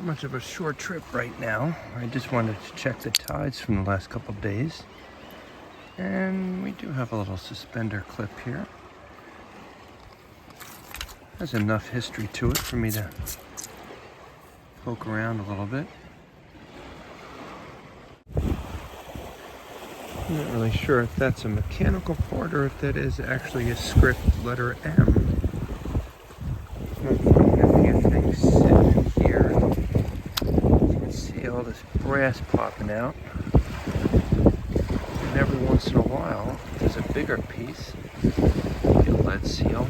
much of a short trip right now. I just wanted to check the tides from the last couple of days. And we do have a little suspender clip here. Has enough history to it for me to poke around a little bit. I'm not really sure if that's a mechanical part or if that is actually a script letter M. I'm finding a few things sitting here. You can see all this brass popping out. And every once in a while, there's a bigger piece. Maybe a lead seal.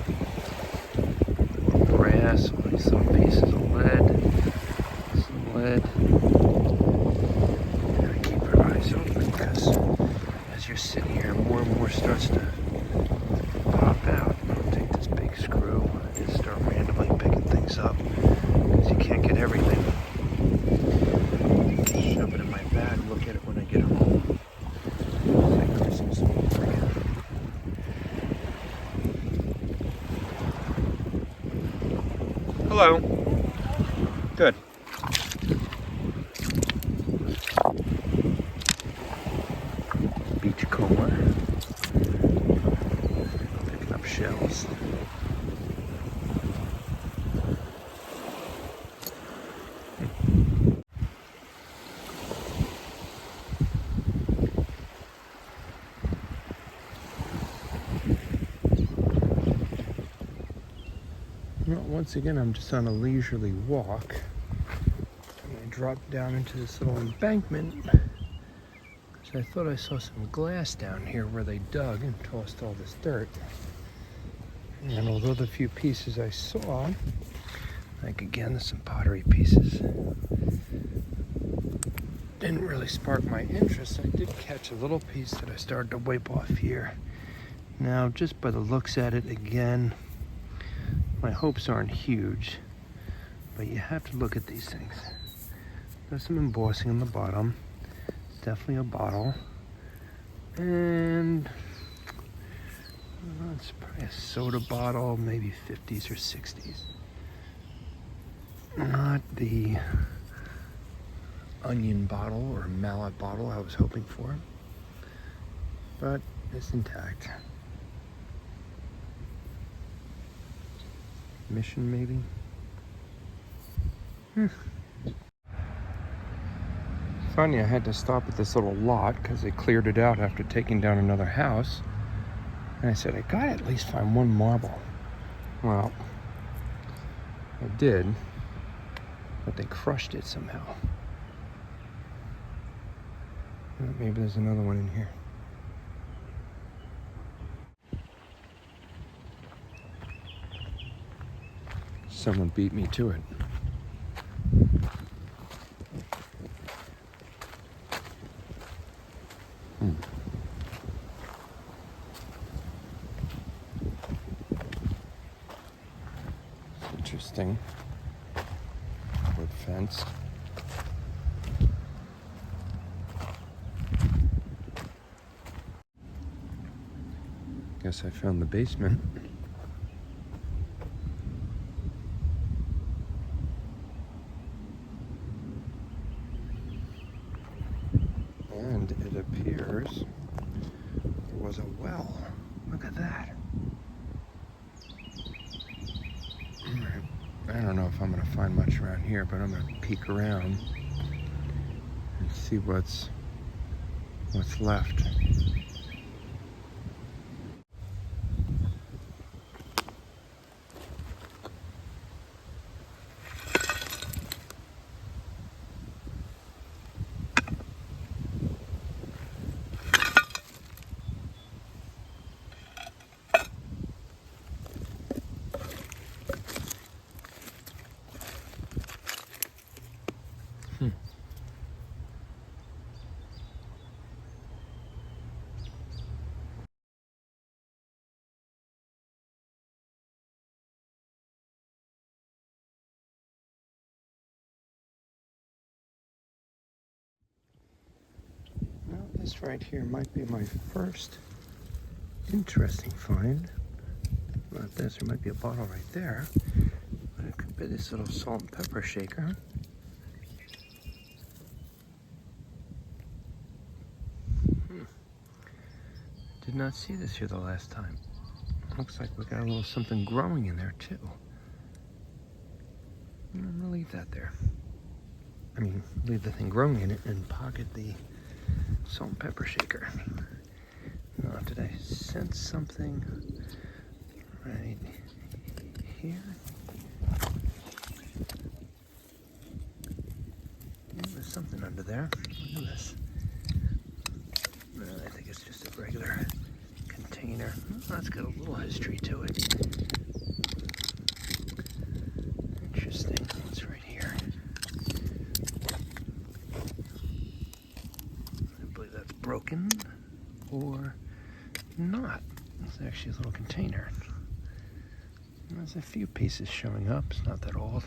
More brass, all these little pieces of lead. Some lead. You gotta keep your eyes open because as you're sitting here, more and more starts to pop out. I'll take this big screw and start randomly picking things up because you can't get everything. Shove it in my bag, look at it when I get home. It's like Christmas morning. Hello. Good. Beachcomber. Picking up shells. Well, once again, I'm just on a leisurely walk. And I dropped down into this little embankment. So I thought I saw some glass down here where they dug and tossed all this dirt. And although the few pieces I saw, like again, there's some pottery pieces, didn't really spark my interest. I did catch a little piece that I started to wipe off here. Now, just by the looks at it again, my hopes aren't huge, but you have to look at these things. There's some embossing on the bottom. It's definitely a bottle. And it's probably a soda bottle, maybe 50s or 60s. Not the onion bottle or mallet bottle I was hoping for, but it's intact. Mission, maybe? Funny, I had to stop at this little lot because they cleared it out after taking down another house. And I said, I gotta at least find one marble. Well, I did, but they crushed it somehow. Maybe there's another one in here. Someone beat me to it. Interesting. Wood fence. Guess I found the basement. And it appears there was a well. Look at that. I don't know if I'm going to find much around here, but I'm going to peek around and see what's left. Well, this right here might be my first interesting find. Not this, there might be a bottle right there. But it could be this little salt and pepper shaker. not see this here the last time. Looks like we got a little something growing in there too. I'm gonna leave that there. I mean, leave the thing growing in it and pocket the salt and pepper shaker. Now, did I sense something right here? Oh, there's something under there. Look at this. I think it's just a regular container. Oh, that's got a little history to it. Interesting. What's right here? I believe that's broken or not. It's actually a little container. There's a few pieces showing up. It's not that old.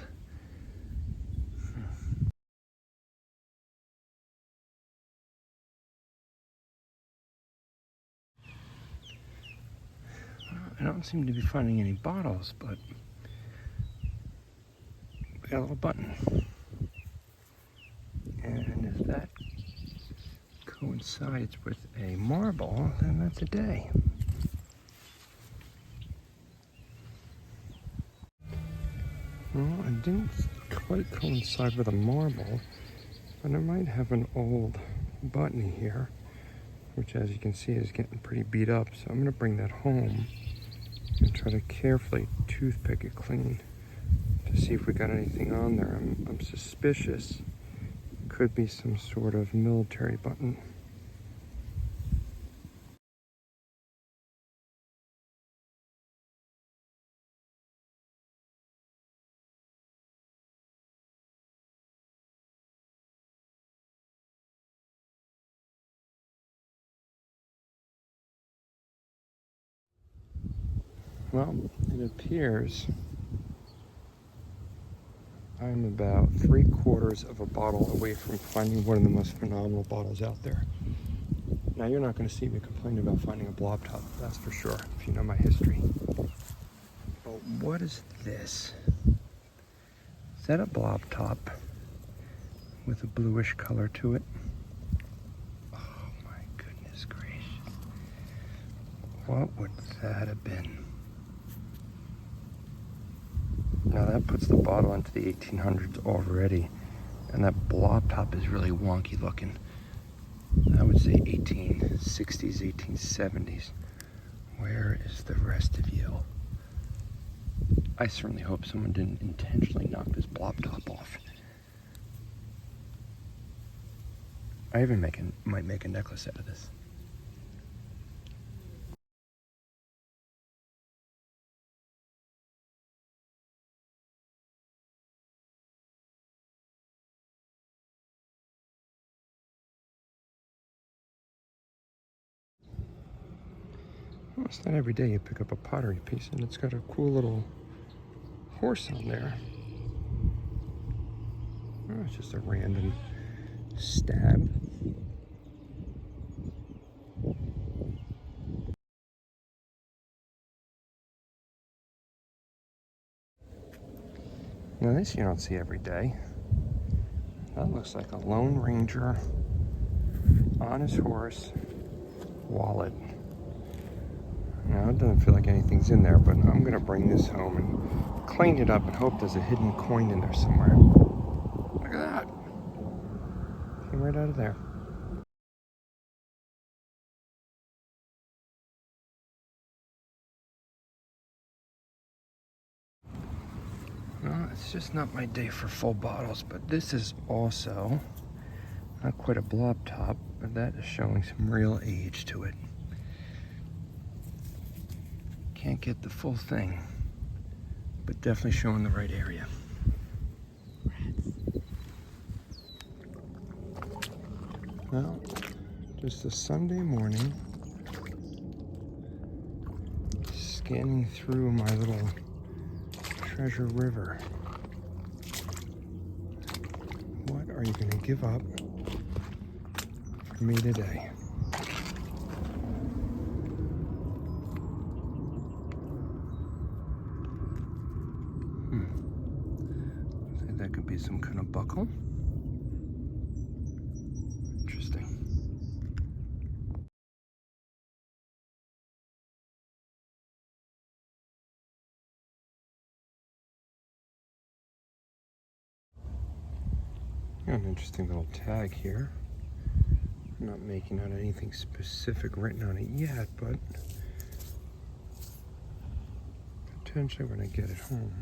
I don't seem to be finding any bottles, but we got a little button. And if that coincides with a marble, then that's a day. Well, it didn't quite coincide with a marble, but I might have an old button here, which as you can see is getting pretty beat up. So I'm going to bring that home and try to carefully toothpick it clean to see if we got anything on there. I'm suspicious. Could be some sort of military button. Well, it appears I'm about 3/4 of a bottle away from finding one of the most phenomenal bottles out there. Now, you're not going to see me complain about finding a blob top, that's for sure, if you know my history. But what is this? Is that a blob top with a bluish color to it? Oh my goodness gracious. What would that have been? Now that puts the bottle into the 1800s already, and that blob top is really wonky looking. I would say 1860s, 1870s. Where is the rest of you? I certainly hope someone didn't intentionally knock this blob top off. I even might make a necklace out of this. Well, it's not every day you pick up a pottery piece and it's got a cool little horse on there. Oh, it's just a random stab. Now this you don't see every day. That looks like a Lone Ranger on his horse wallet. Now it doesn't feel like anything's in there, but I'm gonna bring this home and clean it up and hope there's a hidden coin in there somewhere. Look at that. Came right out of there. Well, it's just not my day for full bottles, but this is also not quite a blob top, but that is showing some real age to it. Can't get the full thing, but definitely showing the right area. Well, just a Sunday morning, scanning through my little treasure river. What are you going to give up for me today? I think that could be some kind of buckle. Interesting. Got an interesting little tag here. I'm not making out anything specific written on it yet, but potentially when I get it home.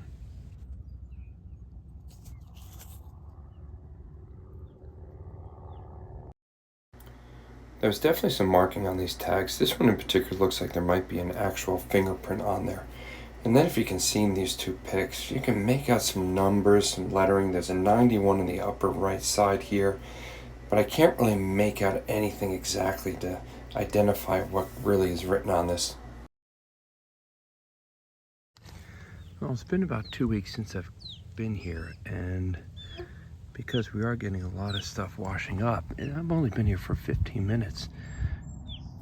There's definitely some marking on these tags. This one in particular looks like there might be an actual fingerprint on there. And then if you can see in these two pics, you can make out some numbers, some lettering. There's a 91 in the upper right side here, but I can't really make out anything exactly to identify what really is written on this. Well, it's been about 2 weeks since I've been here, and because we are getting a lot of stuff washing up, and I've only been here for 15 minutes,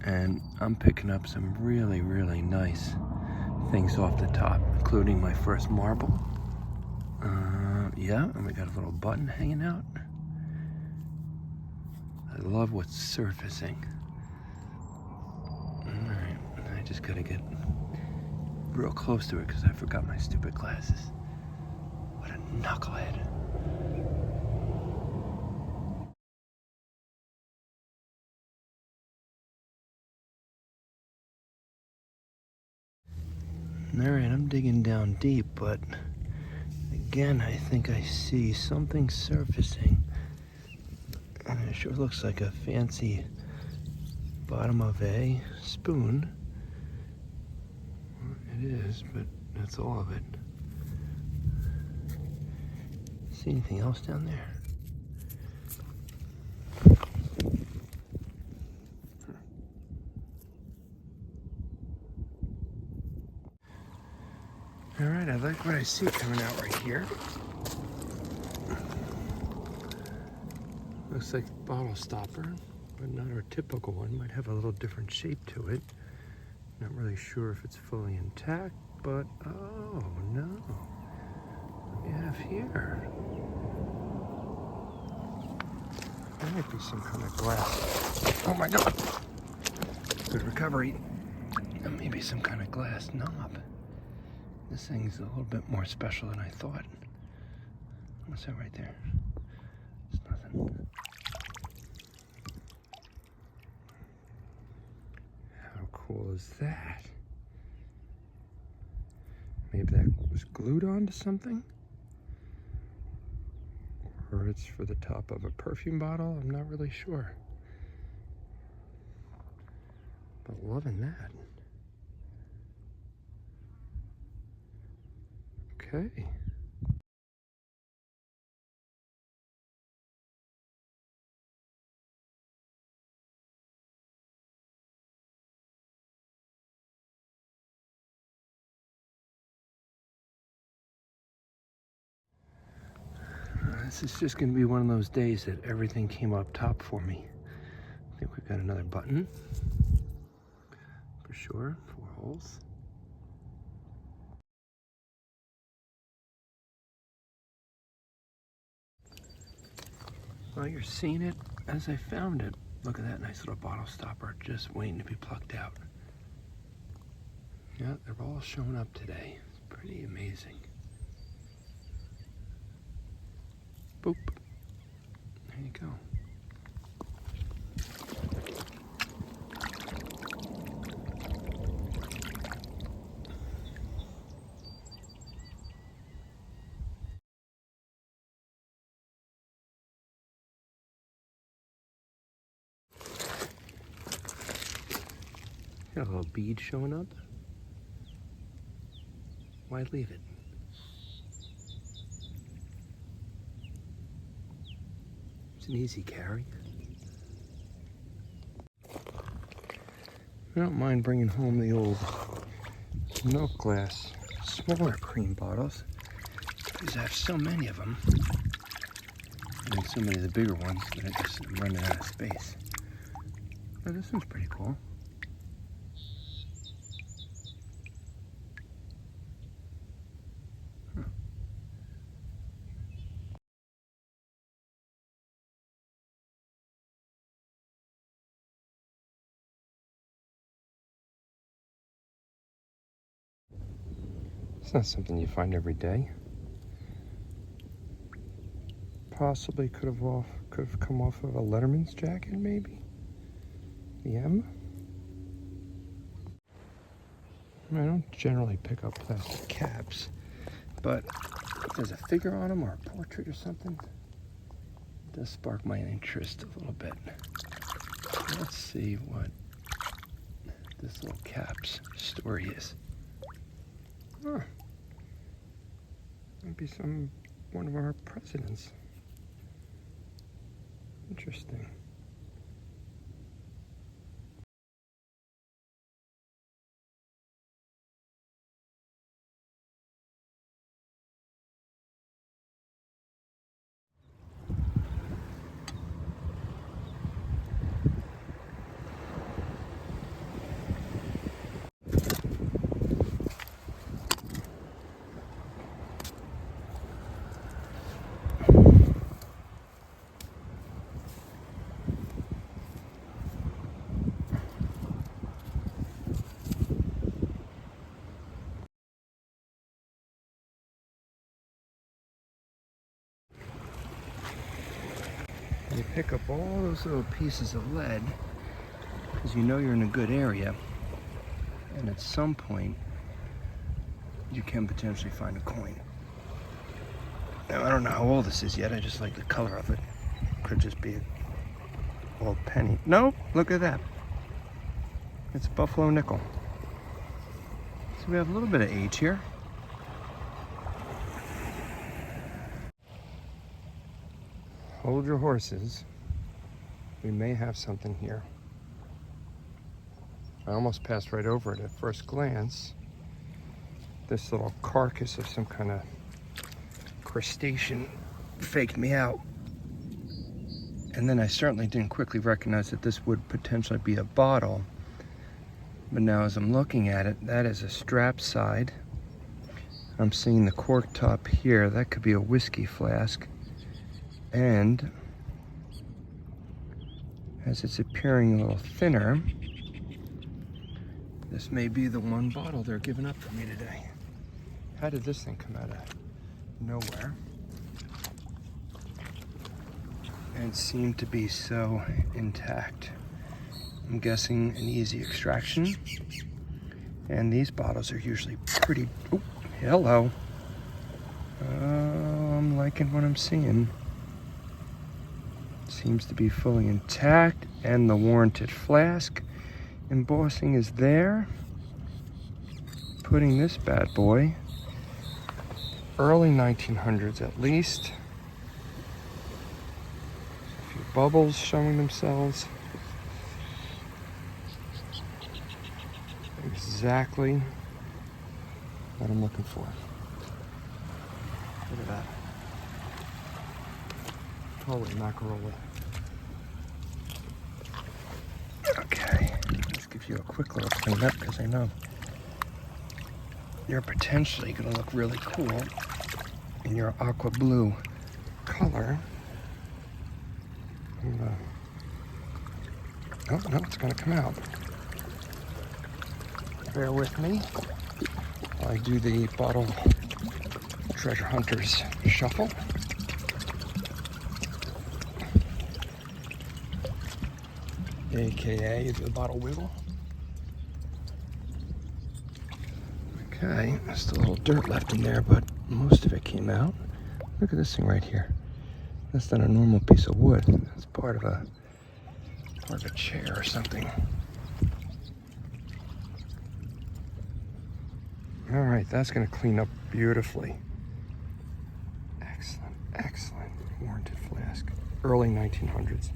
and I'm picking up some really, really nice things off the top, including my first marble. Yeah, and we got a little button hanging out. I love what's surfacing. Alright, I just gotta get real close to it because I forgot my stupid glasses. What a knucklehead. Alright, I'm digging down deep, but again, I think I see something surfacing. And it sure looks like a fancy bottom of a spoon. It is, but that's all of it. See anything else down there? All right, I like what I see coming out right here. Looks like a bottle stopper, but not our typical one. Might have a little different shape to it. Not really sure if it's fully intact, but oh no. What do we have here? There might be some kind of glass. Oh my god. Good recovery. That may be some kind of glass knob. This thing's a little bit more special than I thought. What's that right there? It's nothing. How cool is that? Maybe that was glued onto something? Or it's for the top of a perfume bottle? I'm not really sure. But loving that. Okay. This is just going to be one of those days that everything came up top for me. I think we've got another button. For sure. 4 holes. Well, you're seeing it as I found it. Look at that nice little bottle stopper just waiting to be plucked out. Yeah, they're all showing up today. It's pretty amazing. Boop. There you go. Got a little bead showing up. Why leave it? It's an easy carry. I don't mind bringing home the old milk glass, smaller cream bottles, because I have so many of them, and so many of the bigger ones that I just am running out of space. But this one's pretty cool. Huh. It's not something you find every day. possibly could have come off of a Letterman's jacket, maybe. The M. I don't generally pick up plastic caps, but if there's a figure on them or a portrait or something, it does spark my interest a little bit. Let's see what this little cap's story is. Huh. Maybe one of our presidents. Interesting. You pick up all those little pieces of lead because you know you're in a good area, and at some point you can potentially find a coin. Now I don't know how old this is yet, I just like the color of it. Could just be an old penny. Nope, look at that. It's a buffalo nickel. So we have a little bit of age here. Hold your horses. We may have something here. I almost passed right over it at first glance. This little carcass of some kind of crustacean faked me out. And then I certainly didn't quickly recognize that this would potentially be a bottle. But now as I'm looking at it, that is a strap side. I'm seeing the cork top here. That could be a whiskey flask. And as it's appearing a little thinner, this may be the one bottle they're giving up for me today. How did this thing come out of nowhere? And seemed to be so intact. I'm guessing an easy extraction. And these bottles are usually pretty, oh, hello. I'm liking what I'm seeing. Seems to be fully intact, and the warranted flask embossing is there. Putting this bad boy, early 1900s at least. A few bubbles showing themselves. Exactly what I'm looking for. Look at that. Holy mackerel. Okay, let's give you a quick little cleanup because I know you're potentially going to look really cool in your aqua blue color. Oh, no, it's going to come out. Bear with me while I do the bottle treasure hunters shuffle. AKA the bottle wiggle. Okay, there's still a little dirt left in there, but most of it came out. Look at this thing right here. That's not a normal piece of wood. That's part of a chair or something. All right, that's going to clean up beautifully. Excellent, excellent. Warranted flask. Early 1900s.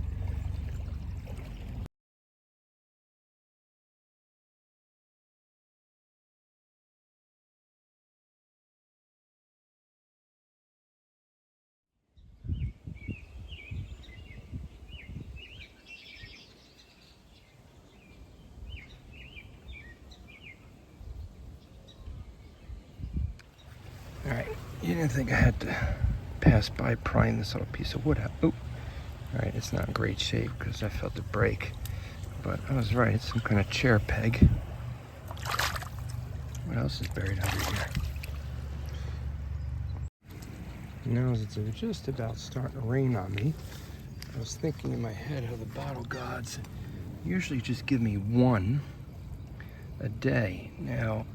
All right, you didn't think I had to pass by prying this little piece of wood out. Oh, all right, it's not in great shape because I felt it break. But I was right, it's some kind of chair peg. What else is buried under here? Now it's just about starting to rain on me. I was thinking in my head how the bottle gods usually just give me one a day. Now,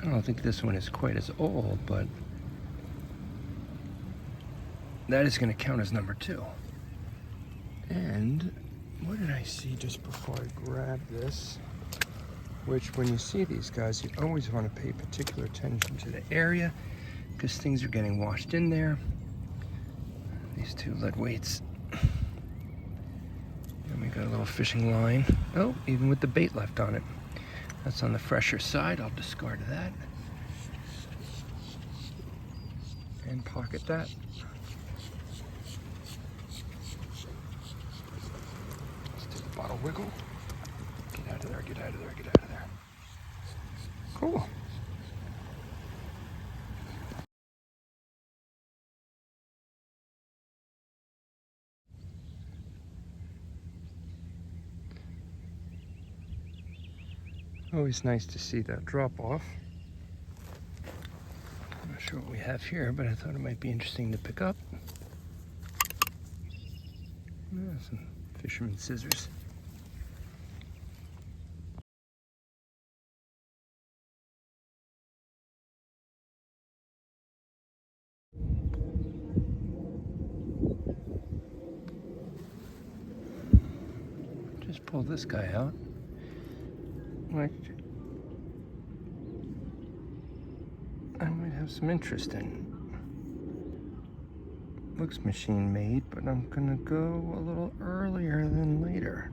I don't think this one is quite as old, but that is going to count as number 2. And what did I see just before I grabbed this? Which, when you see these guys, you always want to pay particular attention to the area because things are getting washed in there. These 2 lead weights. And we got a little fishing line. Oh, even with the bait left on it. That's on the fresher side. I'll discard that. And pocket that. Let's do the bottle wiggle. Get out of there, get out of there, get out of there. Cool. Always nice to see that drop off. I'm not sure what we have here, but I thought it might be interesting to pick up. Some fisherman's scissors. Just pull this guy out. Which I might have some interest in. Looks machine made, but I'm gonna go a little earlier than later.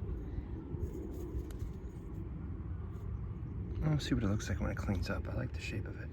I'll see what it looks like when it cleans up. I like the shape of it.